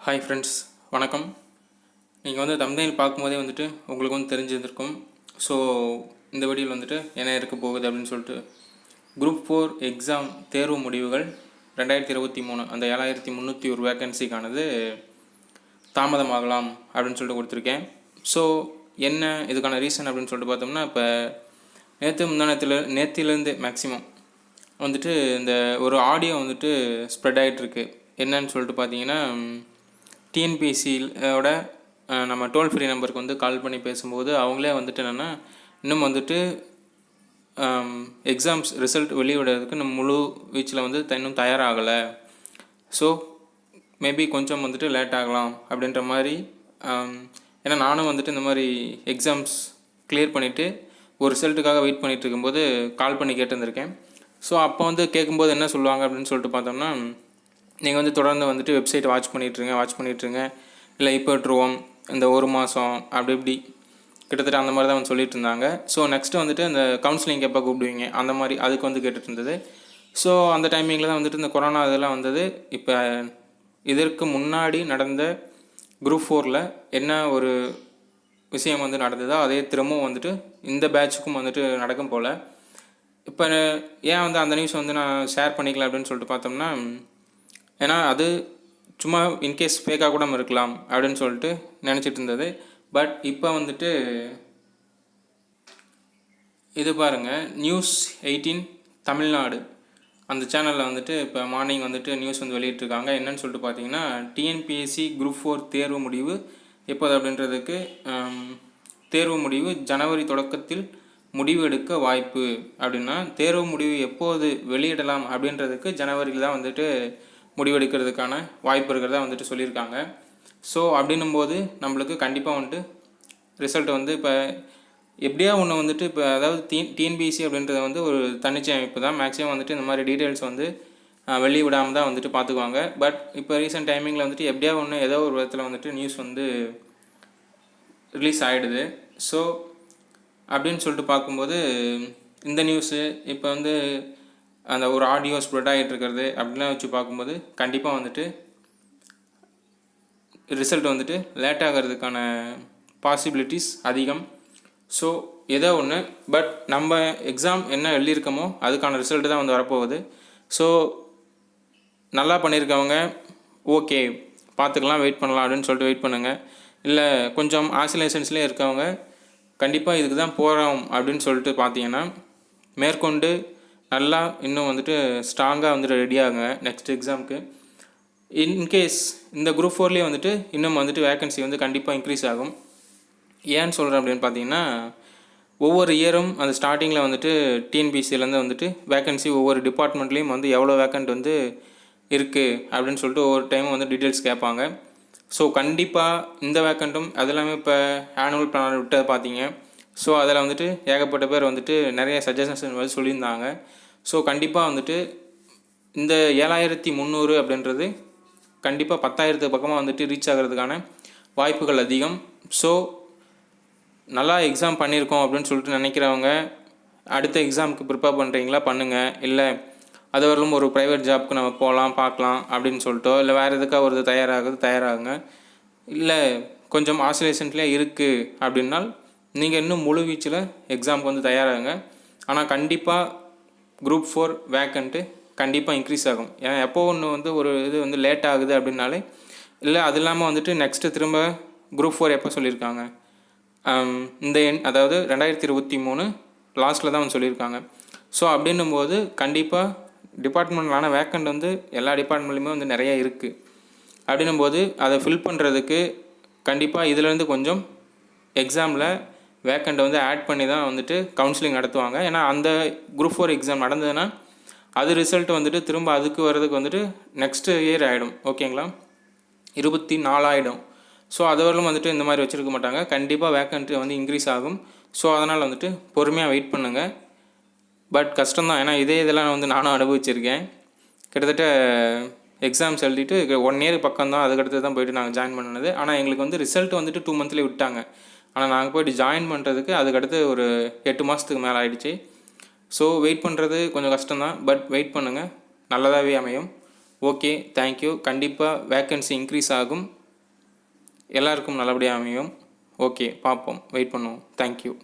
Hi friends, வணக்கம். நீங்கள் வந்து தம்ப்நெயில் பார்க்கும்போதே வந்துட்டு உங்களுக்கு வந்து தெரிஞ்சிருந்திருக்கும். ஸோ இந்த வீடியோவில் வந்துட்டு என்ன இருக்க போகுது அப்படின்னு சொல்லிட்டு குரூப் 4 எக்ஸாம் தேர்வு முடிவுகள் 2023 அந்த 7301 வேக்கன்சிக்கானது தாமதமாகலாம் அப்படின்னு சொல்லிட்டு கொடுத்துருக்கேன். ஸோ என்ன இதுக்கான ரீசன் அப்படின்னு சொல்லிட்டு பார்த்தோம்னா, இப்போ நேற்றுலேருந்து மேக்ஸிமம் வந்துட்டு இந்த ஒரு ஆடியோ வந்துட்டு ஸ்ப்ரெட் ஆகிட்டுருக்கு. என்னன்னு சொல்லிட்டு பார்த்தீங்கன்னா, டிஎன்பிஎஸ்சியோட நம்ம டோல் ஃப்ரீ நம்பருக்கு வந்து கால் பண்ணி பேசும்போது அவங்களே வந்துட்டு என்னென்னா, இன்னும் வந்துட்டு எக்ஸாம்ஸ் ரிசல்ட் வெளியிடுறதுக்கு நம்ம முழு வீச்சில் வந்து இன்னும் தயாராகலை. ஸோ மேபி கொஞ்சம் வந்துட்டு லேட் ஆகலாம் அப்படின்ற மாதிரி. ஏன்னா நானும் வந்துட்டு இந்த மாதிரி எக்ஸாம்ஸ் கிளியர் பண்ணிவிட்டு ஒரு ரிசல்ட்டுக்காக வெயிட் பண்ணிகிட்டு இருக்கும்போது கால் பண்ணி கேட்டிருந்திருக்கேன். ஸோ அப்போ வந்து கேட்கும்போது என்ன சொல்லுவாங்க அப்படின்னு சொல்லிட்டு பார்த்தோம்னா, நீங்கள் வந்து தொடர்ந்து வந்துட்டு வெப்சைட் வாட்ச் பண்ணிகிட்ருங்க, இல்லை இப்போ விட்டுருவோம் இந்த ஒரு மாதம் அப்படி இப்படி கிட்டத்தட்ட அந்த மாதிரி தான் வந்து சொல்லிட்டு இருந்தாங்க. ஸோ நெக்ஸ்ட்டு வந்துட்டு அந்த கவுன்சிலிங் எப்போ கூப்பிடுவீங்க அந்த மாதிரி அதுக்கு வந்து கேட்டுட்டு இருந்தது. ஸோ அந்த டைமிங்கில் தான் வந்துட்டு இந்த கொரோனா இதெல்லாம் வந்தது. இப்போ இதற்கு முன்னாடி நடந்த குரூப் 4ல் என்ன ஒரு விஷயம் வந்து நடந்ததோ அதே திரும்பவும் வந்துட்டு இந்த பேட்சுக்கும் வந்துட்டு நடக்கும் போல். இப்போ ஏன் வந்து அந்த நியூஸ் வந்து நான் ஷேர் பண்ணிக்கல அப்படின்னு சொல்லிட்டு பார்த்தோம்னா, ஏன்னா அது சும்மா இன்கேஸ் ஃபேக்காக கூட இருக்கலாம் அப்படின்னு சொல்லிட்டு நினச்சிட்டு இருந்தது. பட் இப்போ வந்துட்டு இது பாருங்கள், நியூஸ் 18 தமிழ்நாடு அந்த சேனலில் வந்துட்டு இப்போ மார்னிங் வந்துட்டு நியூஸ் வந்து வெளியிட்ருக்காங்க. என்னன்னு சொல்லிட்டு பார்த்தீங்கன்னா, டிஎன்பிஎஸ்சி குரூப் 4 தேர்வு முடிவு எப்போது அப்படின்றதுக்கு தேர்வு முடிவு ஜனவரி தொடக்கத்தில் முடிவு எடுக்க வாய்ப்பு அப்படின்னா, தேர்வு முடிவு எப்போது வெளியிடலாம் அப்படின்றதுக்கு ஜனவரியில் தான் வந்துட்டு முடிவெடுக்கிறதுக்கான வாய்ப்பு இருக்கிறதா வந்துட்டு சொல்லியிருக்காங்க. ஸோ அப்படின்னும்போது நம்மளுக்கு கண்டிப்பாக வந்துட்டு ரிசல்ட் வந்து இப்போ எப்படியா ஒன்று வந்துட்டு இப்போ அதாவது டிஎன்பிஎஸ்சி அப்படின்றது வந்து ஒரு தன்னிச்சை அமைப்பு தான். மேக்ஸிமம் வந்துட்டு இந்த மாதிரி டீட்டெயில்ஸ் வந்து வெளியே விடாமல் தான் வந்துட்டு பார்த்துக்குவாங்க. பட் இப்போ ரீசெண்ட் டைமிங்கில் வந்துட்டு எப்படியா ஒன்று ஏதோ ஒரு விதத்தில் வந்துட்டு நியூஸ் வந்து ரிலீஸ் ஆகிடுது. ஸோ அப்படின்னு சொல்லிட்டு பார்க்கும்போது இந்த நியூஸு இப்போ வந்து அந்த ஒரு ஆடியோ ஸ்ப்ரெட் ஆகிட்டு இருக்கிறது அப்படிலாம் வச்சு பார்க்கும்போது கண்டிப்பாக வந்துட்டு ரிசல்ட் வந்துட்டு லேட் ஆகிறதுக்கான பாசிபிலிட்டிஸ் அதிகம். ஸோ ஏதோ ஒன்று, பட் நம்ம எக்ஸாம் என்ன எழுதியிருக்கோமோ அதுக்கான ரிசல்ட்டு தான் வந்து வரப்போகுது. ஸோ நல்லா பண்ணியிருக்கவங்க ஓகே பார்த்துக்கலாம், வெயிட் பண்ணலாம் அப்படின்னு சொல்லிட்டு வெயிட் பண்ணுங்கள். இல்லை கொஞ்சம் ஆசிலேஷன்ஸ்லேயே இருக்கவங்க கண்டிப்பாக இதுக்கு தான் போகிறோம் அப்படின்னு சொல்லிட்டு பார்த்தீங்கன்னா, மேற்கொண்டு நல்லா இன்னும் வந்துட்டு ஸ்ட்ராங்காக வந்துட்டு ரெடி ஆகுங்க நெக்ஸ்ட் எக்ஸாமுக்கு. இன்கேஸ் இந்த குரூப் 4லேயே வந்துட்டு இன்னும் வந்துட்டு வேக்கன்சி வந்து கண்டிப்பாக இன்க்ரீஸ் ஆகும். ஏன்னு சொல்கிறேன் அப்படின்னு பார்த்தீங்கன்னா, ஒவ்வொரு இயரும் அந்த ஸ்டார்டிங்கில் வந்துட்டு டிஎன்பிசிலேருந்து வந்துட்டு வேக்கன்சி ஒவ்வொரு டிபார்ட்மெண்ட்லேயும் வந்து எவ்வளோ வேக்கண்ட் வந்து இருக்குது அப்படின்னு சொல்லிட்டு ஒவ்வொரு டைமும் வந்து டீட்டெயில்ஸ் கேட்பாங்க. ஸோ கண்டிப்பாக இந்த வேக்கண்ட்டும் அது எல்லாமே இப்போ ஆனுவல் பிளான் விட்டதை பார்த்தீங்க. ஸோ அதில் வந்துட்டு ஏகப்பட்ட பேர் வந்துட்டு நிறைய சஜஷன்ஸ் வந்து சொல்லியிருந்தாங்க. ஸோ கண்டிப்பாக வந்துட்டு இந்த 7300 அப்படின்றது கண்டிப்பாக 10,000 பக்கமாக வந்துட்டு ரீச் ஆகிறதுக்கான வாய்ப்புகள் அதிகம். ஸோ நல்லா எக்ஸாம் பண்ணியிருக்கோம் அப்படின்னு சொல்லிட்டு நினைக்கிறவங்க அடுத்த எக்ஸாமுக்கு ப்ரிப்பேர் பண்ணுறீங்களா பண்ணுங்கள். இல்லை அது வரலும் ஒரு ப்ரைவேட் ஜாப்க்கு நம்ம போகலாம் பார்க்கலாம் அப்படின்னு சொல்லிட்டோ, இல்லை வேறு எதுக்காக ஒரு தயாராகுங்க. இல்லை கொஞ்சம் ஆசிலேஷன்ஸ்லேயே இருக்குது அப்படின்னால் நீங்கள் இன்னும் முழு வீச்சில் எக்ஸாமுக்கு வந்து தயாராகுங்க. ஆனால் கண்டிப்பாக குரூப் 4 வேக்கண்ட்டு கண்டிப்பாக இன்க்ரீஸ் ஆகும். ஏன்னா எப்போ ஒன்று வந்து ஒரு இது வந்து லேட் ஆகுது அப்படின்னாலே, இல்லை அது இல்லாமல் வந்துட்டு நெக்ஸ்ட்டு திரும்ப குரூப் 4 எப்போ சொல்லியிருக்காங்க, இந்த அதாவது 2023 லாஸ்ட்டில் தான் வந்து சொல்லியிருக்காங்க. ஸோ அப்படின்னும்போது கண்டிப்பாக டிபார்ட்மெண்ட்லான வேக்கண்ட் வந்து எல்லா டிபார்ட்மெண்ட்லேயுமே வந்து நிறையா இருக்குது. அப்படின்னும்போது அதை ஃபில் பண்ணுறதுக்கு கண்டிப்பாக இதிலேருந்து கொஞ்சம் எக்ஸாமில் வேக்கண்ட்டை வந்து ஆட் பண்ணி தான் வந்துட்டு கவுன்சிலிங் நடத்துவாங்க. ஏன்னா அந்த குரூப் 4 எக்ஸாம் நடந்ததுன்னா அது ரிசல்ட் வந்துட்டு திரும்ப அதுக்கு வர்றதுக்கு வந்துட்டு நெக்ஸ்ட் இயர் ஆகிடும். ஓகேங்களா, 24 ஆகிடும். ஸோ அது வரலும் வந்துட்டு இந்த மாதிரி வச்சுருக்க மாட்டாங்க. கண்டிப்பாக வேக்கண்ட் வந்து இன்க்ரீஸ் ஆகும். ஸோ அதனால் வந்துட்டு பொறுமையாக வெயிட் பண்ணுங்கள். பட் கஷ்டம்தான், ஏன்னா இதெல்லாம் வந்து நானும் அனுபவிச்சிருக்கேன். கிட்டத்தட்ட எக்ஸாம்ஸ் எழுதிட்டு 1 இயர் பக்கம் தான், அதுக்கடுத்து தான் போய்ட்டு நாங்கள் ஜாயின் பண்ணது. ஆனால் எங்களுக்கு வந்து ரிசல்ட் வந்துட்டு 2 மந்த்லேயே விட்டாங்க. ஆனால் நாங்கள் போய்ட்டு ஜாயின் பண்ணுறதுக்கு அதுக்கடுத்து ஒரு 8 மாதத்துக்கு மேலே ஆகிடுச்சு. ஸோ வெயிட் பண்ணுறது கொஞ்சம் கஷ்டம்தான், பட் வெயிட் பண்ணுங்கள், நல்லதாகவே அமையும். Okay, thank you. கண்டிப்பாக வேக்கன்சி இன்க்ரீஸ் ஆகும். எல்லாருக்கும் நல்லபடியாக அமையும். ஓகே, பார்ப்போம், வெயிட் பண்ணுவோம். தேங்க்யூ.